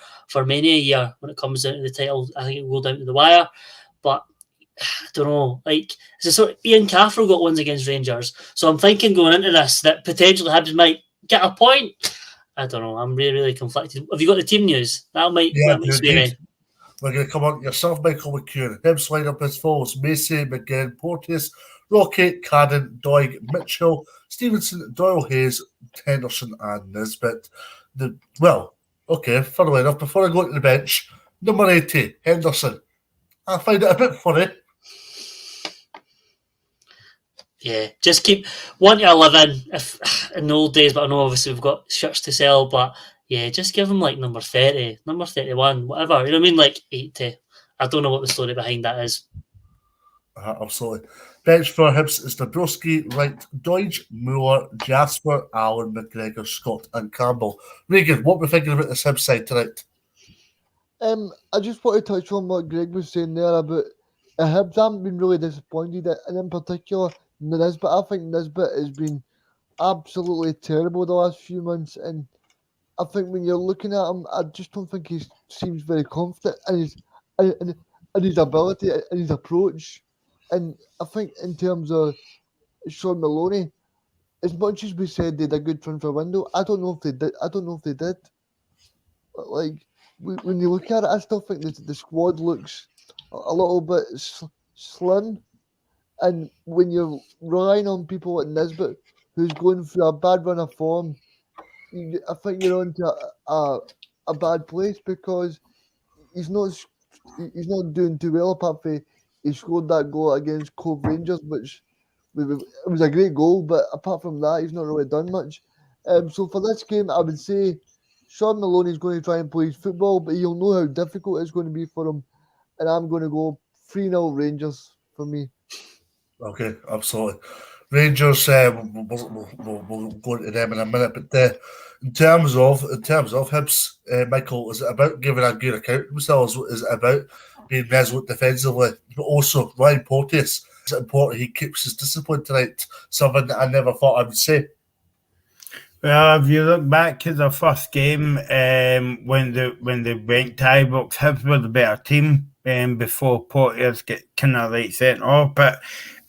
many a year when it comes down to the title. I think it will go down to the wire, but I don't know. It's a sort of Ian Cathro got wins against Rangers, so I'm thinking going into this that potentially Hibs might get a point. I don't know. I'm really, really conflicted. Have you got the team news? That might sway me.
We're going to come on to yourself, Michael McCune. Hibs line up as follows: Macy, McGinn, Porteous, Rocket, Cadden, Doig, Mitchell, Stevenson, Doyle Hayes, Henderson, and Nisbet. Funnily enough, before I go to the bench, number 80, Henderson. I find it a bit funny.
Yeah, just keep 1 to 11 if in the old days, but I know obviously we've got shirts to sell, but yeah, just give him number 30, number 31, whatever. 8 to I don't know what the story behind that is.
Absolutely. Bench for Hibs is Dabrowski, Wright, Doige, Moore, Jasper, Allen, McGregor, Scott, and Campbell. Regan, what we're thinking about this Hibs side tonight?
I just want to touch on what Greg was saying there about Hibs haven't been really disappointed, and in particular Nisbet. I think Nisbet has been absolutely terrible the last few months, and I think when you're looking at him, I just don't think he seems very confident in his ability and his approach. And I think in terms of Sean Maloney, as much as we said they had a good transfer window, I don't know if they did. But like when you look at it, I still think that the squad looks a little bit slim. And when you're relying on people like Nisbet, who's going through a bad run of form, I think you're onto a bad place, because he's not doing too well. Apart from he scored that goal against Cove Rangers, which it was a great goal, but apart from that, he's not really done much. So for this game, I would say Sean Maloney is going to try and play his football, but he'll know how difficult it's going to be for him. And I'm going to go 3-0 Rangers for me.
Okay, absolutely. Rangers, we'll go into them in a minute, but in terms of Hibs, Michael, is it about giving a good account of themselves? Is it about being resolute defensively? But also, Ryan Porteous, is it important he keeps his discipline tonight? Something that I never thought I would say.
Well, if you look back to the first game, when they went to Ibrox, Hibs were the better team before Porteous get kind of like sent off. But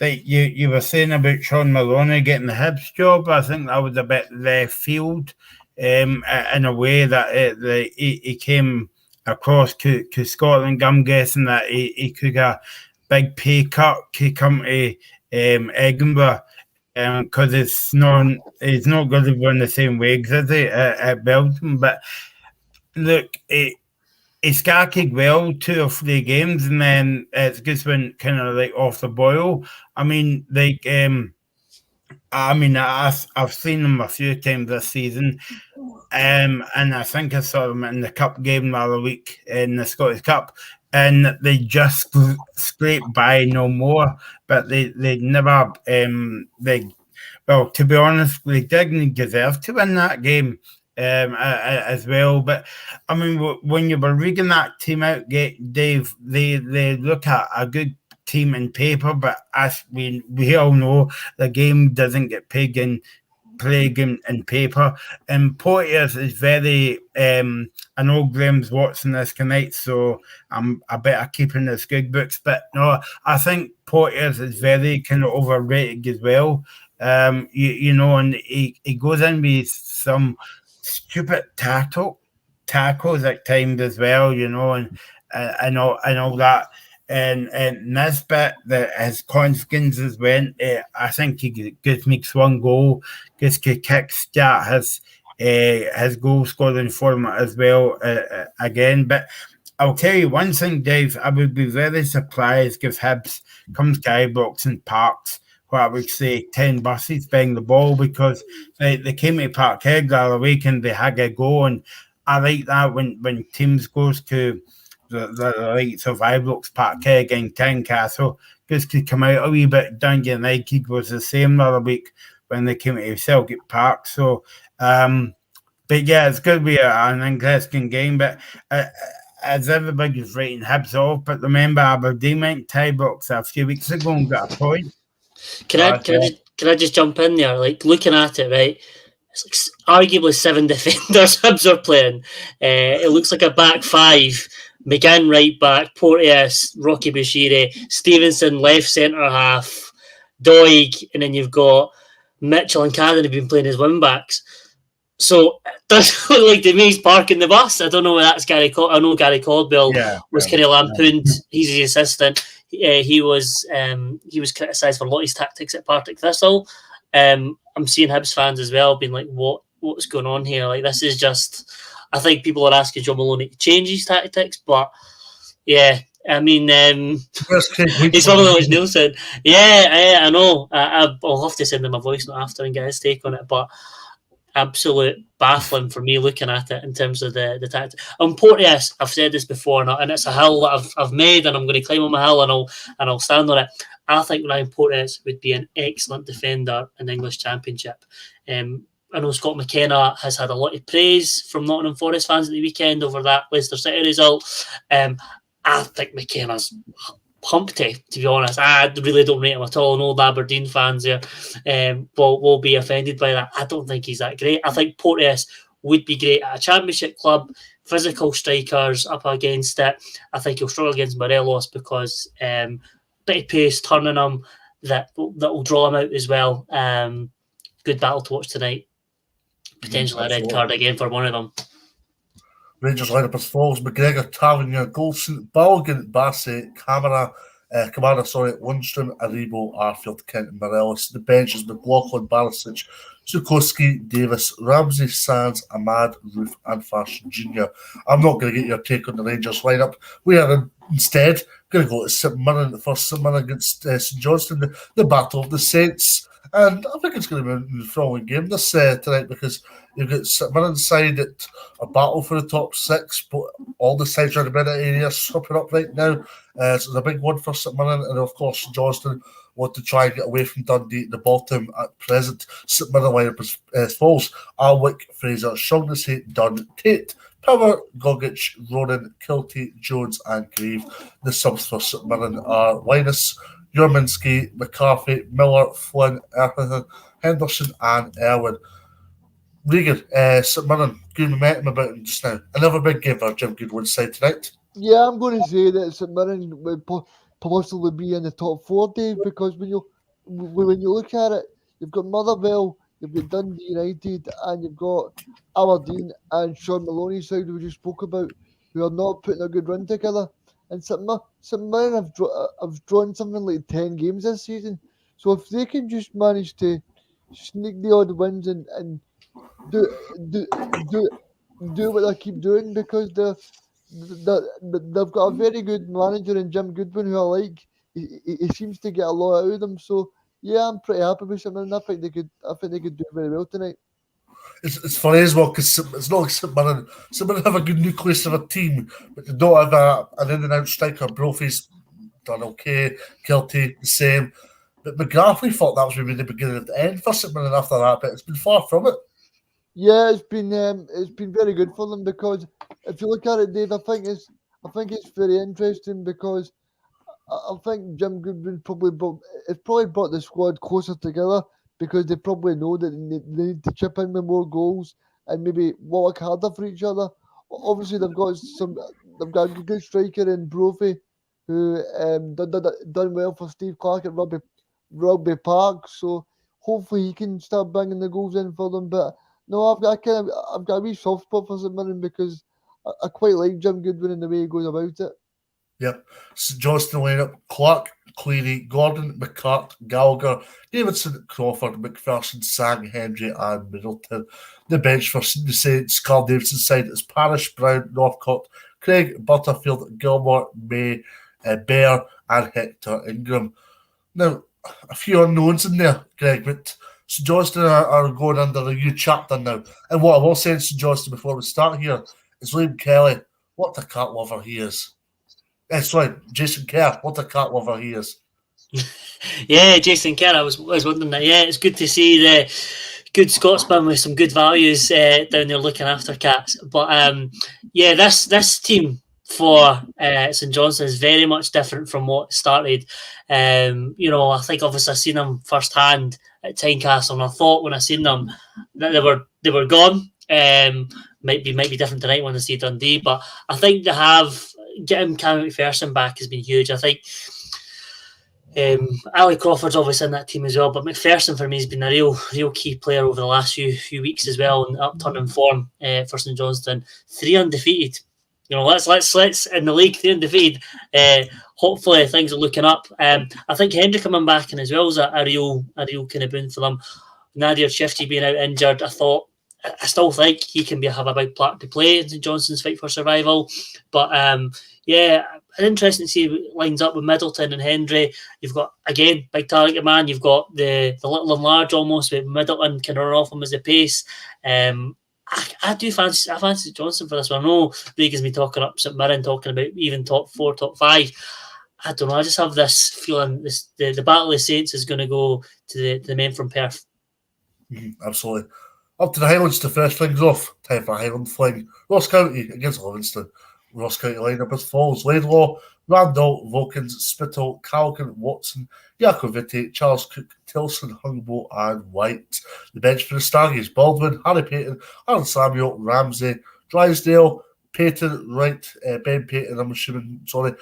like you were saying about Sean Maloney getting the Hibs job, I think that was a bit left field in a way that he came across to Scotland. I'm guessing that he could get a big pay cut to come to Edinburgh. Because he's not going to run the same wages as he at Belgium. But look, he started well 2 or 3 games, and then it's just went kind of like off the boil. I mean, like, I've seen him a few times this season, and I think I saw him in the cup game the other week in the Scottish Cup. And they just scraped by no more, but they never well, to be honest, they didn't deserve to win that game as well. But I mean, when you were reading that team out, Dave, they look at a good team in paper, but as we all know, the game doesn't get played in paper. And Porteous is very I know Graham's watching this tonight, so I better keeping his good books. But no, I think Porteous is very kind of overrated as well. You know, and he goes in with some stupid tackles at times as well, you know, and all that. And Nisbet, his confidence has went. I think he just makes one goal, just to kickstart his goal scoring format as well again. But I'll tell you one thing, Dave, I would be very surprised if Hibs comes to Ibrox and parks what I would say 10 buses bang the ball, because they came to Parkhead the other week and they had a go, and I like that when teams goes to the likes of Ibrox, Parkhead and Tynecastle, just to come out a wee bit. Dundee United was the same the other week when they came to Celtic Park. So, but yeah, it's going to be an interesting game. But as everybody's writing Hibs off, but remember Aberdeen went to Ibrox a few weeks ago and got a point.
Can I just jump in there? Like, looking at it, right? It's like arguably 7 defenders Hibs are playing. It looks like a back 5. McGinn right back, Porteous, Rocky Bushiri, Stevenson left centre half, Doig, and then you've got Mitchell and Cadden have been playing as wing backs. So it does look like he's parking the bus. I don't know whether that's Gary. I know Gary Caldwell was kind of lampooned. He's the assistant. He was criticised for Lottie's tactics at Partick Thistle. I'm seeing Hibs fans as well being like, what's going on here? Like, this is just. I think people are asking John Maloney to change his tactics, but yeah, I mean, it's one of those Neil said. Yeah, I know. I'll have to send him a voice note after and get his take on it. But absolute baffling for me looking at it in terms of the tactics. On Porteous, I've said this before, and it's a hill that I've made, and I'm going to climb on my hill, and I'll stand on it. I think Ryan Porteous would be an excellent defender in the English Championship. I know Scott McKenna has had a lot of praise from Nottingham Forest fans at the weekend over that Leicester City result. I think McKenna's Humpty, to be honest. I really don't rate him at all. And all the Aberdeen fans there will be offended by that. I don't think he's that great. I think Porteous would be great at a Championship club, physical strikers up against it. I think he'll struggle against Morelos because bit of pace, turning him, that will draw him out as well. Good battle to watch tonight. Potentially a red card again for one of them.
Rangers lineup as follows: McGregor, Tavernier, Goldson, Balogun, Bassett, Kamara, Lundstrom, Aribo, Arfield, Kent, and Morelos. The bench is McLaughlin, Barisic, Zukoski, Davis, Ramsey, Sands, Ahmad, Roof, and Fashion Jr. I'm not going to get your take on the Rangers lineup. We are instead going to go to St Mirren, the first St Mirren against St Johnstone, the Battle of the Saints. And I think it's going to be a thrilling game this tonight, because you've got St Mirren side that a battle for the top six, but all the sides are in the middle area slipping up right now. So it's a big one for St Mirren, and of course Johnston want to try and get away from Dundee at the bottom at present. St Mirren lineup is as follows: Alwick, Fraser, Shaughnessy, Dunn, Tate, Power, Gogic, Ronan, Kilty, Jones, and Grieve. The subs for St Mirren are Linus, Jurminski, McCarthy, Miller, Flynn, Henderson, and Irwin. Regan, St Mirren, good momentum about him just now. Another big game for Jim Goodwin's side tonight.
Yeah, I'm going to say that St Mirren would possibly be in the top 4, Dave, because when you look at it, you've got Motherwell, you've got Dundee United, and you've got Aberdeen and Sean Maloney's side, we just spoke about, who are not putting a good run together. And St Mirren have drawn something like 10 games this season. So if they can just manage to sneak the odd wins and do what they keep doing, because they've got a very good manager in Jim Goodwin, who I like. He seems to get a lot out of them. So yeah, I'm pretty happy with St Mirren. I think they could do very well tonight.
It's funny as well, because it's not like St Mirren have a good nucleus of a team, but they don't have an in-and-out striker. Brophy's done okay, Kilty the same. But McGrath, thought that was maybe the beginning of the end for St Mirren after that, but it's been far from it.
Yeah, it's been very good for them, because if you look at it, Dave, I think it's very interesting, because I think Jim Goodwin probably brought the squad closer together, because they probably know that they need to chip in with more goals and maybe work harder for each other. Obviously, they've got a good striker in Brophy, who done well for Steve Clark at Rugby Park. So hopefully he can start bringing the goals in for them. But no, I've got a wee soft spot for St Mirren, because I quite like Jim Goodwin and the way he goes about it.
Yep. St Johnstone lineup: Clark, Cleary, Gordon, McCart, Gallagher, Davidson, Crawford, McPherson, Sang, Hendry, and Middleton. The bench for the Saints, Carl Davidson's side is Parish, Brown, Northcote, Craig, Butterfield, Gilmore, May, Bear, and Hector Ingram. Now, a few unknowns in there, Greg, but St Johnstone are going under a new chapter now. And what I will say in St Johnstone before we start here is Liam Kelly, what a cat lover he is. Jason Kerr, what a cat lover he is.
Yeah, Jason Kerr, I was wondering that. Yeah, it's good to see the good Scotsman with some good values down there looking after cats. But yeah, this team for St Johnstone is very much different from what started. I think obviously I've seen them firsthand at Tynecastle, and I thought when I seen them that they were gone. Might be different tonight when I see Dundee, but I think they have getting Cam McPherson back has been huge. I think Ali Crawford's obviously in that team as well, but McPherson for me has been a real key player over the last few weeks as well, and upturning form for St Johnstone. 3 undefeated. Let's in the league 3 undefeated. Hopefully things are looking up. I think Hendry coming back in as well is a real kind of boon for them. Nadir Shifty being out injured, I still think he can have a big part to play in St Johnstone's fight for survival. But yeah, interesting to see it lines up with Middleton and Hendry. You've got, again, big target man. You've got the little and large almost, with Middleton can run off him as a pace. I fancy Johnson for this one. I know Regan's been talking up St Mirren, talking about even top 4, top 5. I don't know. I just have this feeling the Battle of the Saints is going to go to the men from Perth.
Absolutely. Up to the Highlands to finish things off. Time for a Highland fling. Ross County against Livingston. Ross County lineup as follows: Laidlaw, Randall, Volkins, Spittle, Callaghan, Watson, Iacovitti, Charles Cook, Tilson, Hungbo, and White. The bench for the Staggies: Baldwin, Harry Payton, Alan Samuel, Ramsey, Drysdale, Payton, Wright, Ben Payton, I'm assuming, Wright,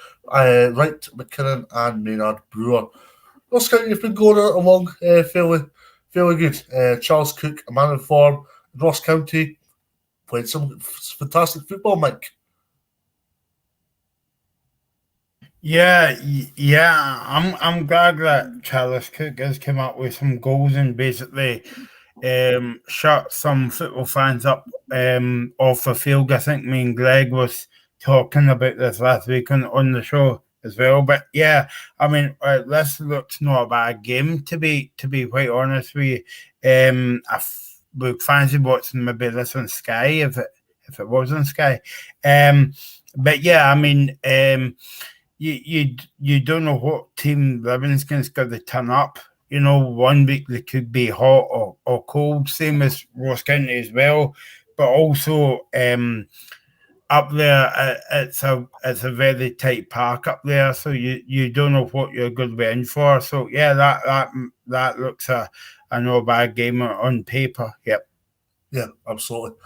McKinnon, and Maynard Brewer. Ross County have been going along fairly good. Charles Cook, a man in form. Ross County played some fantastic football, Mike.
Yeah. I'm glad that Charles Cook has come up with some goals and basically shut some football fans up off the field. I think me and Greg was talking about this last week on the show as well. But yeah, I mean, this looks not a bad game to be quite honest with you. I would fancy watching maybe this on Sky if it was on Sky. But yeah, I mean, you don't know what team Livingston's going to turn up. You know, one week they could be hot or cold, same as Ross County as well. But also up there, it's a very tight park up there, so you don't know what you're going to be in for. So yeah, that looks a no bad game on paper. Yep.
Yeah, absolutely.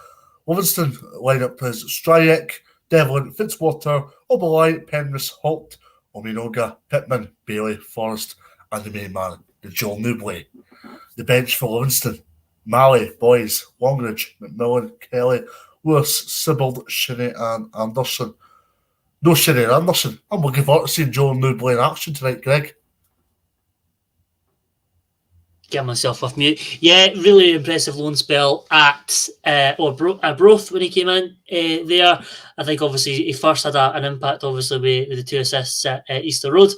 Livingston lineup is Stryek, Devlin, Fitzwater, Oberlai, Penrith, Holt, Ominoga, Pittman, Bailey, Forrest, and the main man, the Joel Newbley. The bench for Livingston: Malley, Boys, Longridge, McMillan, Kelly, Lewis, Sibbald, Shinney, and Anderson. No Shinney and Anderson. I'm looking forward to seeing Joel Newbley in action tonight, Greg.
Get myself off mute. Yeah, really impressive loan spell at Broth when he came in there. I think obviously he first had an impact, obviously with the 2 assists at Easter Road.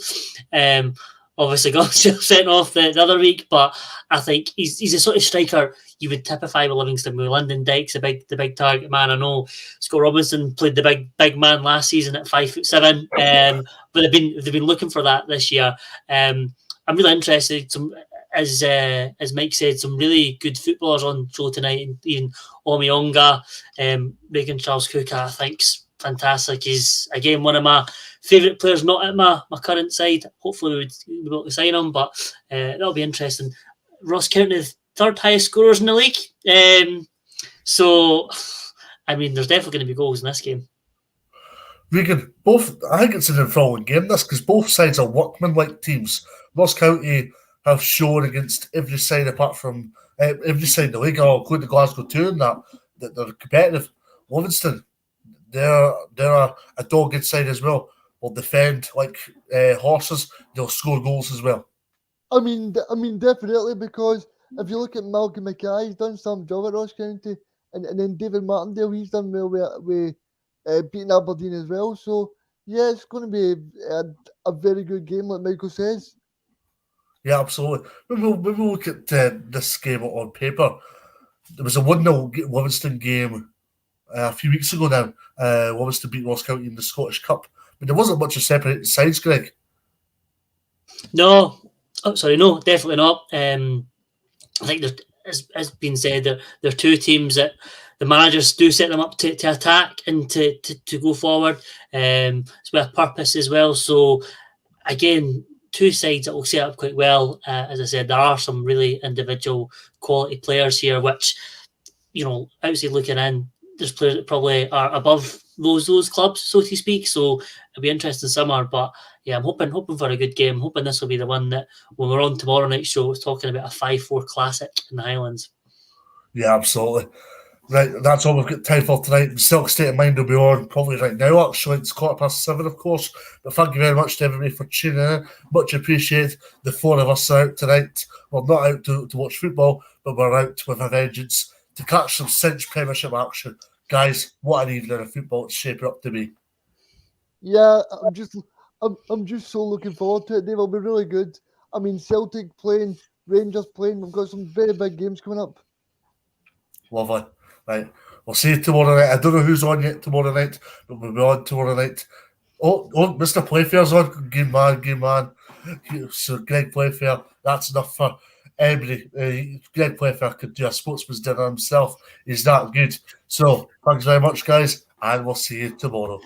Obviously got himself sent off the other week, but I think he's a sort of striker you would typify with Livingston. With Lyndon Dykes, the big target man. I know Scott Robinson played the big man last season at 5'7", but they've been looking for that this year. I'm really interested. As Mike said, some really good footballers on show tonight, and even Omionga, Regan Charles Cook, I think's fantastic. He's again one of my favourite players, not at my current side. Hopefully we would be able to sign him, but that'll be interesting. Ross County, the third highest scorers in the league. So I mean, there's definitely going to be goals in this game.
Regan, I think it's an enthralling game, this, because both sides are workman-like teams. Ross County have shown against every side apart from every side in the league, including the Glasgow 2 and that they're competitive. Livingston, they're a dogged side as well. Will defend like horses. They'll score goals as well.
I mean, definitely, because if you look at Malcolm Mackay, he's done some job at Ross County, and then David Martindale, he's done well with beating Aberdeen as well. So yeah, it's going to be a very good game, like Michael says.
Yeah, absolutely. When we look at this game on paper, there was a 1-0 Livingston game a few weeks ago now. Livingston beat Ross County in the Scottish Cup. But there wasn't much of separating sides, Greg.
No, definitely not. I think as been said, there are two teams that the managers do set them up to attack and to go forward. It's with a purpose as well. So again, two sides that will set up quite well. As I said, there are some really individual quality players here, which, you know, outside looking in, there's players that probably are above those clubs, so to speak. So it'll be interesting summer. But yeah, I'm hoping for a good game. I'm hoping this will be the one that when we're on tomorrow night's show, it's talking about a 5-4 classic in the Highlands. Yeah,
absolutely. Right, that's all we've got time for tonight. Celtic State of Mind will be on probably right now, actually. It's 7:15, of course. But thank you very much to everybody for tuning in. Much appreciated. The four of us are out tonight. We're not out to watch football, but we're out with a vengeance to catch some cinch Premiership action. Guys, what an evening of football it's shaping up to be.
Yeah, I'm just so looking forward to it. They will be really good. I mean, Celtic playing, Rangers playing. We've got some very big games coming up.
Lovely. Right. We'll see you tomorrow night. I don't know who's on yet tomorrow night, but we'll be on tomorrow night. Oh, Mr. Playfair's on. Good man. So Greg Playfair, that's enough for everybody. Greg Playfair could do a sportsman's dinner himself. He's that good. So thanks very much, guys, and we'll see you tomorrow.